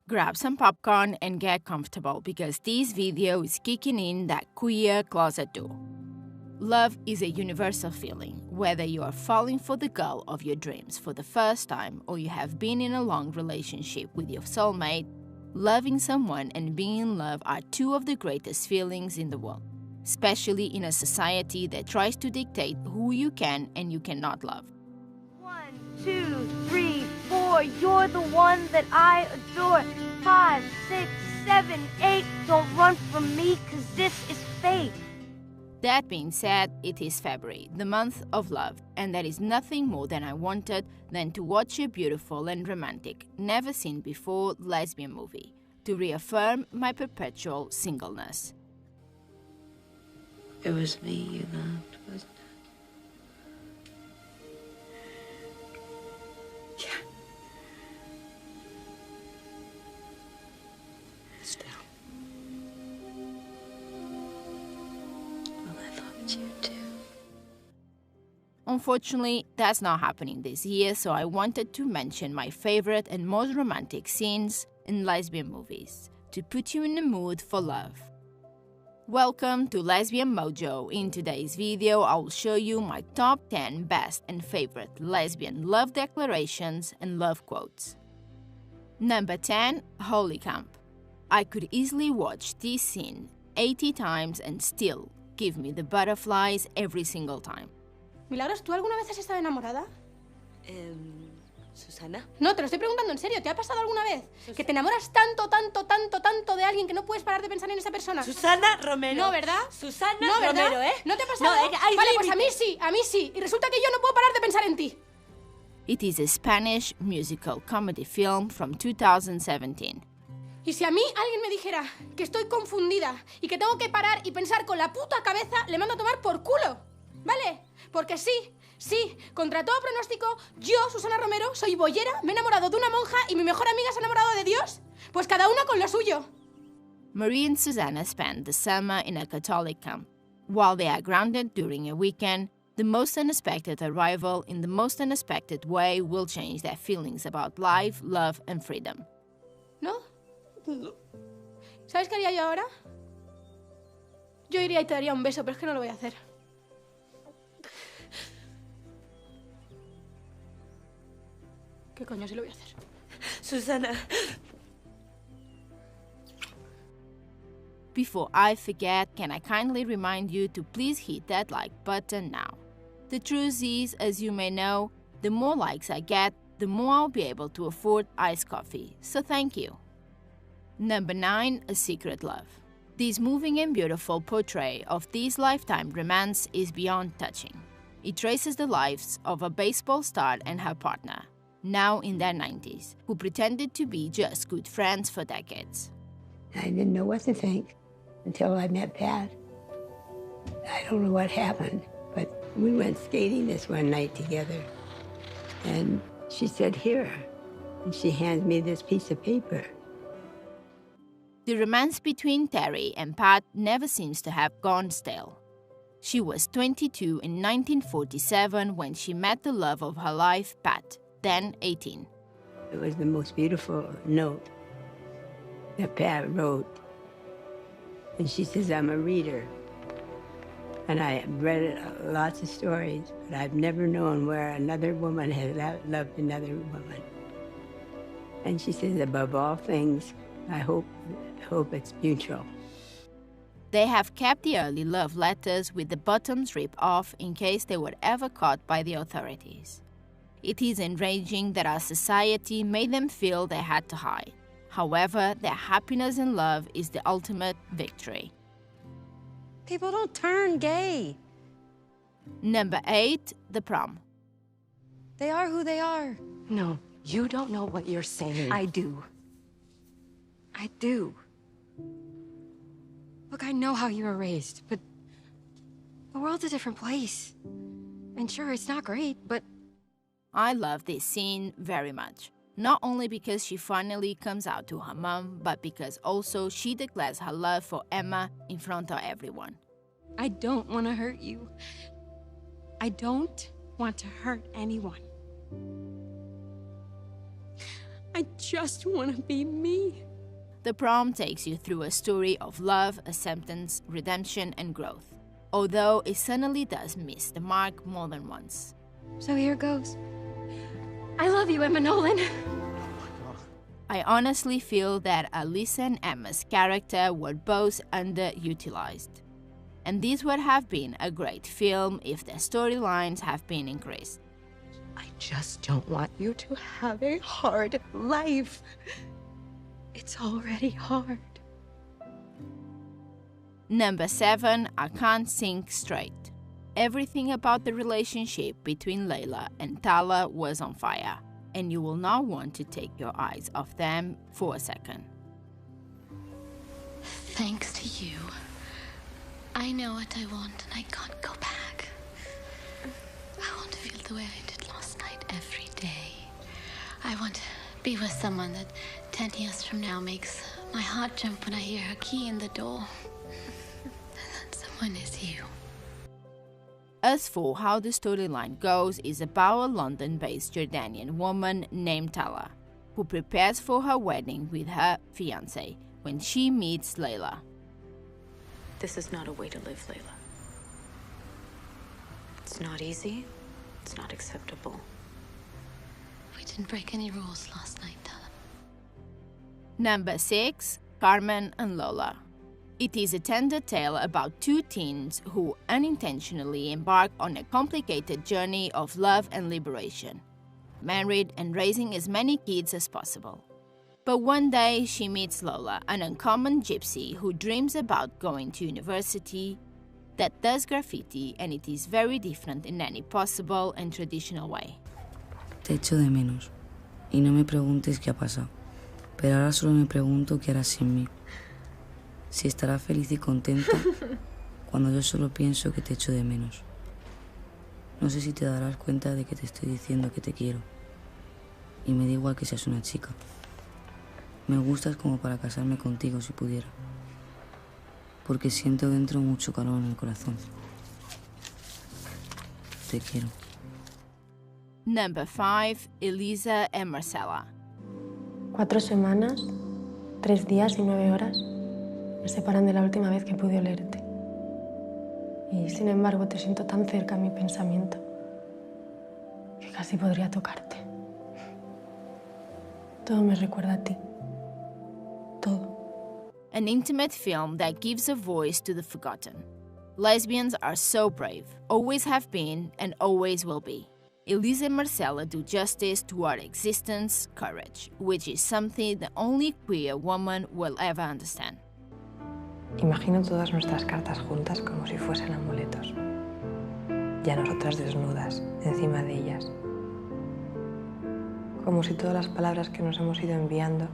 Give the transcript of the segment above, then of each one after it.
Grab some popcorn and get comfortable because this video is kicking in that queer closet door. Love is a universal feeling, whether you are falling for the girl of your dreams for the first time or you have been in a long relationship with your soulmate. Loving someone and being in love are two of the greatest feelings in the world, especially in a society that tries to dictate who you can and you cannot love. 1, 2, 3, 4, you're the one that I adore. 5, 6, 7, 8, don't run from me, 'cause this is fate. That being said, it is February, the month of love, and there is nothing more than I wanted than to watch a beautiful and romantic, never seen before lesbian movie, to reaffirm my perpetual singleness. It was me you loved, wasn't it? Yeah. Still. Well, I loved you too. Unfortunately, that's not happening this year, so I wanted to mention my favorite and most romantic scenes in lesbian movies, to put you in the mood for love. Welcome to Lesbian Mojo. In today's video, I will show you my top 10 best and favorite lesbian love declarations and love quotes. Number 10, Holy Camp. I could easily watch this scene 80 times and still give me the butterflies every single time. Milagros, ¿tú alguna vez has estado enamorada? ¿Susana? No, te lo estoy preguntando en serio. ¿Te ha pasado alguna vez que te enamoras tanto de alguien que no puedes parar de pensar en esa persona? Susana Romero. No, ¿verdad? Susana No, ¿verdad? Romero, ¿eh? ¿No te ha pasado? No, hay vale, pues límite. a mí sí. Y resulta que yo no puedo parar de pensar en ti. It is a Spanish musical comedy film from 2017. Y si a mí alguien me dijera que estoy confundida y que tengo que parar y pensar con la puta cabeza, le mando a tomar por culo. ¿Vale? Porque sí, contra todo pronóstico, yo, Susana Romero, soy boyera, me he enamorado de una monja y mi mejor amiga se ha enamorado de Dios. Pues cada una con lo suyo. Marie and Susanna spend the summer in a Catholic camp. While they are grounded during a weekend, the most unexpected arrival in the most unexpected way will change their feelings about life, love, and freedom. ¿No? ¿Sabes qué haría yo ahora? Yo iría y te daría un beso, pero es que no lo voy a hacer. ¿Qué coño si lo voy a hacer? Susana. Before I forget, can I kindly remind you to please hit that like button now. The truth is, as you may know, the more likes I get, the more I'll be able to afford iced coffee, so thank you. Number 9, A Secret Love. This moving and beautiful portray of this lifetime romance is beyond touching. It traces the lives of a baseball star and her partner, now in their 90s, who pretended to be just good friends for decades. I didn't know what to think until I met Pat. I don't know what happened, but we went skating this one night together. And she said, "Here." And she hands me this piece of paper. The romance between Terry and Pat never seems to have gone stale. She was 22 in 1947 when she met the love of her life, Pat, then 18. It was the most beautiful note that Pat wrote. And she says, "I'm a reader. And I have read lots of stories, but I've never known where another woman has loved another woman." And she says, "Above all things, I hope it's mutual." They have kept the early love letters with the bottoms ripped off in case they were ever caught by the authorities. It is enraging that our society made them feel they had to hide. However, their happiness in love is the ultimate victory. People don't turn gay. Number 8, The Prom. They are who they are. No, you don't know what you're saying. I do. I do. Look, I know how you were raised, but the world's a different place. And sure, it's not great, but I love this scene very much. Not only because she finally comes out to her mom, but because also she declares her love for Emma in front of everyone. I don't want to hurt you. I don't want to hurt anyone. I just want to be me. The Prom takes you through a story of love, acceptance, redemption, and growth, although it certainly does miss the mark more than once. So here goes. I love you, Emma Nolan. I honestly feel that Alyssa and Emma's character were both underutilized. And this would have been a great film if their storylines have been increased. I just don't want you to have a hard life. It's already hard. Number 7, I Can't Think Straight. Everything about the relationship between Layla and Tala was on fire, and you will not want to take your eyes off them for a second. Thanks to you, I know what I want and I can't go back. I want to feel the way I did last night every day. I want to be with someone that 10 years from now makes my heart jump when I hear her key in the door. And that someone is you. As for how the storyline goes, is about a London-based Jordanian woman named Tala, who prepares for her wedding with her fiancé when she meets Layla. This is not a way to live, Layla. It's not easy. It's not acceptable. We didn't break any rules last night, Tala. Number 6, Carmen and Lola. It is a tender tale about two teens who unintentionally embark on a complicated journey of love and liberation, married and raising as many kids as possible. But one day she meets Lola, an uncommon gypsy who dreams about going to university, that does graffiti, and it is very different in any possible and traditional way. Te echo de menos, y no me preguntes qué ha pasado, pero ahora solo me pregunto qué harás sin mí. Si estará feliz y contenta cuando yo solo pienso que te echo de menos. No sé si te darás cuenta de que te estoy diciendo que te quiero. Y me da igual que seas una chica. Me gustas como para casarme contigo si pudiera. Porque siento dentro mucho calor en el corazón. Te quiero. Number 5, Elisa and Marcella. 4 semanas, 3 días y 9 horas me separan de la última vez que pude olerte. Y sin embargo te siento tan cerca en mi pensamiento que casi podría tocarte. Todo me recuerda a ti. Todo. An intimate film that gives a voice to the forgotten. Lesbians are so brave, always have been and always will be. Elisa and Marcella do justice to our existence, courage, which is something that only queer woman will ever understand. Imagino todas nuestras cartas juntas como si fuesen amuletos. Y a nosotras desnudas, encima de ellas. Como si todas las palabras que nos hemos ido enviando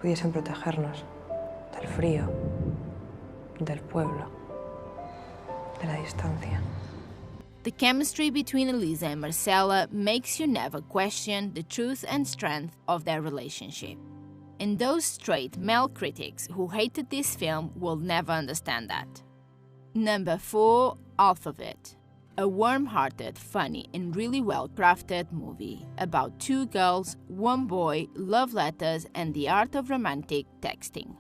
pudiesen protegernos del frío, del pueblo, de la distancia. The chemistry between Elisa and Marcella makes you never question the truth and strength of their relationship. And those straight male critics who hated this film will never understand that. Number 4, Alphabet. A warm-hearted, funny, and really well-crafted movie about 2 girls, 1 boy, love letters, and the art of romantic texting.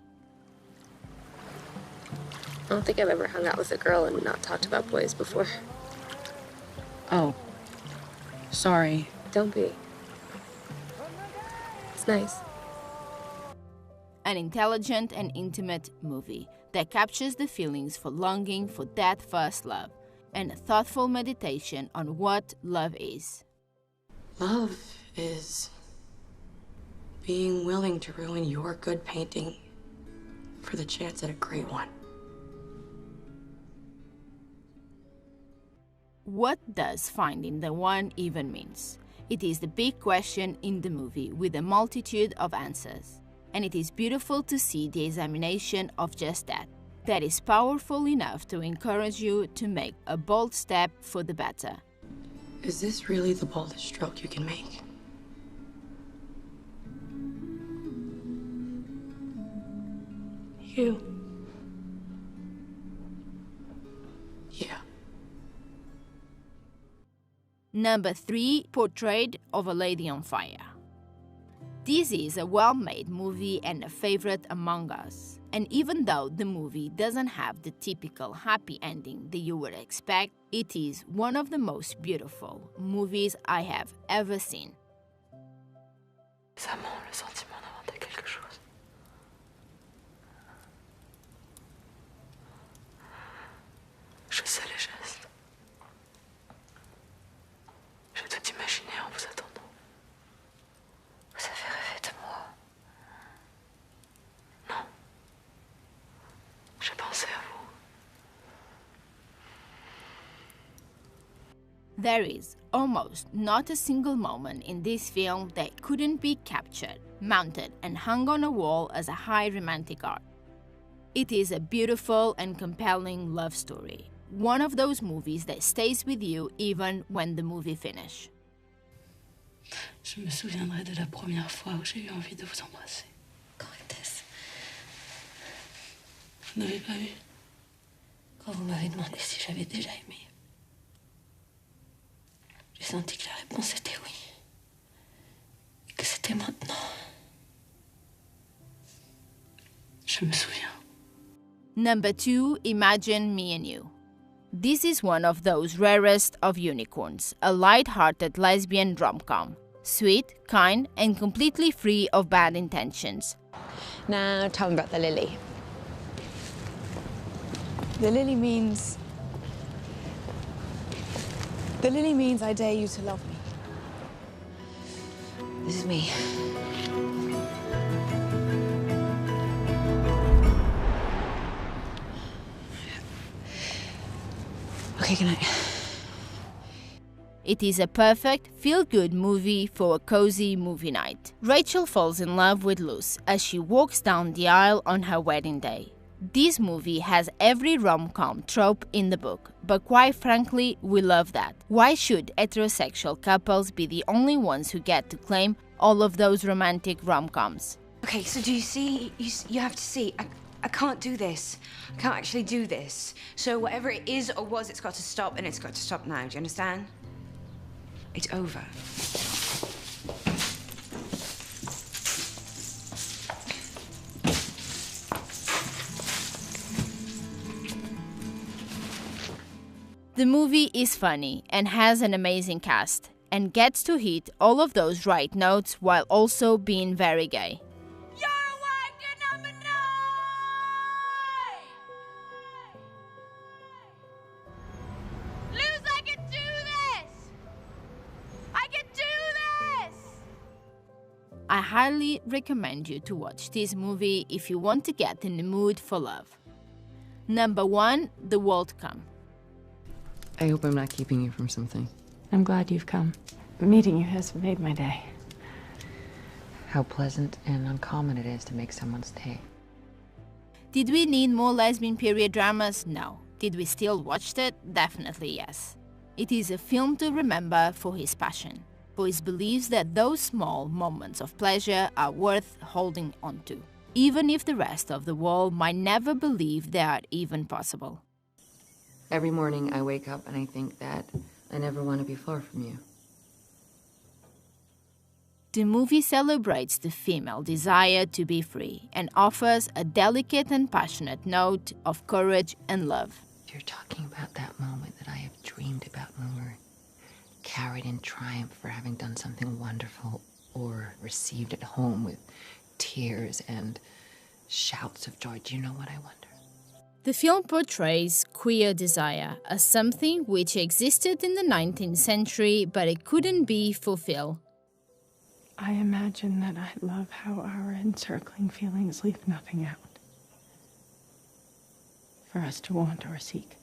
I don't think I've ever hung out with a girl and not talked about boys before. Oh. Sorry. Don't be. It's nice. An intelligent and intimate movie that captures the feelings for longing for that first love and a thoughtful meditation on what love is. Love is being willing to ruin your good painting for the chance at a great one. What does finding the one even means? It is the big question in the movie with a multitude of answers. And it is beautiful to see the examination of just that. That is powerful enough to encourage you to make a bold step for the better. Is this really the boldest stroke you can make? You. Yeah. Number 3, Portrait of a Lady on Fire. This is a well-made movie and a favorite among us. And even though the movie doesn't have the typical happy ending that you would expect, it is one of the most beautiful movies I have ever seen. Les amants ont le sentiment d'inventer quelque chose. Je sais les gestes. J'ai tout imaginé en vous attendant. Vous avez rêvé de moi. Non. J'ai pensé à vous. There is almost not a single moment in this film that couldn't be captured, mounted, and hung on a wall as a high romantic art. It is a beautiful and compelling love story, one of those movies that stays with you even when the movie finishes. Je me souviendrai de la première fois où j'ai eu envie de vous embrasser. Quand était-ce? Vous n'avez pas vu? Quand vous m'avez demandé si j'avais déjà aimé. J'ai senti que la réponse était oui. Et que c'était maintenant. Je me souviens. Number 2, Imagine Me and You. This is one of those rarest of unicorns, a light-hearted lesbian rom-com. Sweet, kind, and completely free of bad intentions. Now tell me about the lily. The lily means I dare you to love me. This is me. Okay, good night. It is a perfect, feel-good movie for a cozy movie night. Rachel falls in love with Luz as she walks down the aisle on her wedding day. This movie has every rom-com trope in the book, but quite frankly, we love that. Why should heterosexual couples be the only ones who get to claim all of those romantic rom-coms? Okay, so do you see? You have to see. I can't do this. I can't actually do this. So whatever it is or was, it's got to stop, and it's got to stop now. Do you understand? It's over. The movie is funny and has an amazing cast, and gets to hit all of those right notes while also being very gay. I highly recommend you to watch this movie if you want to get in the mood for love. Number 1, The World Come. I hope I'm not keeping you from something. I'm glad you've come. Meeting you has made my day. How pleasant and uncommon it is to make someone stay. Did we need more lesbian period dramas? No. Did we still watch it? Definitely yes. It is a film to remember for his passion, for his beliefs that those small moments of pleasure are worth holding on to, even if the rest of the world might never believe they are even possible. Every morning I wake up and I think that I never want to be far from you. The movie celebrates the female desire to be free and offers a delicate and passionate note of courage and love. You're talking about that moment that I have dreamed about when we're carried in triumph for having done something wonderful, or received at home with tears and shouts of joy. Do you know what I wonder? The film portrays queer desire as something which existed in the 19th century, but it couldn't be fulfilled. I imagine that I love how our encircling feelings leave nothing out for us to want or seek.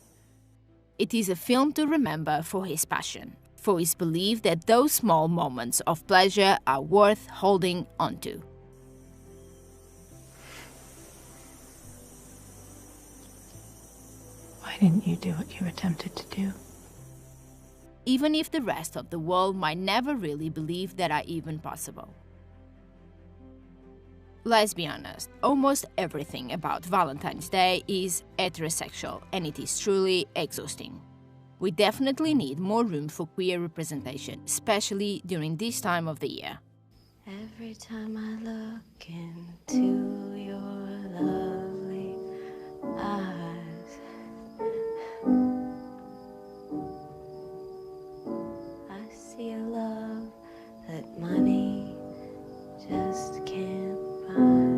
It is a film to remember for his passion, for his belief that those small moments of pleasure are worth holding onto. Why didn't you do what you attempted to do? Even if the rest of the world might never really believe that are even possible. Let's be honest, almost everything about Valentine's Day is heterosexual, and it is truly exhausting. We definitely need more room for queer representation, especially during this time of the year. Every time I look into your lovely eyes, I see a love that money just can't buy.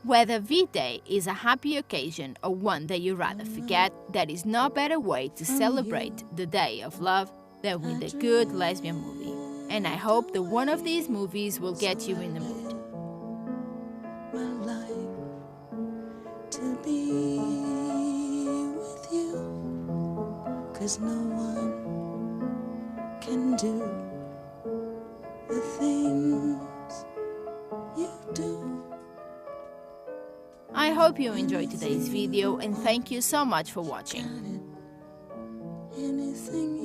Whether V-Day is a happy occasion or one that you'd rather forget, there is no better way to celebrate the Day of Love than with a good lesbian movie. And I hope that one of these movies will get you in the mood. To be with you, 'cause no one can do the things you do. I hope you enjoyed today's video and thank you so much for watching. Anything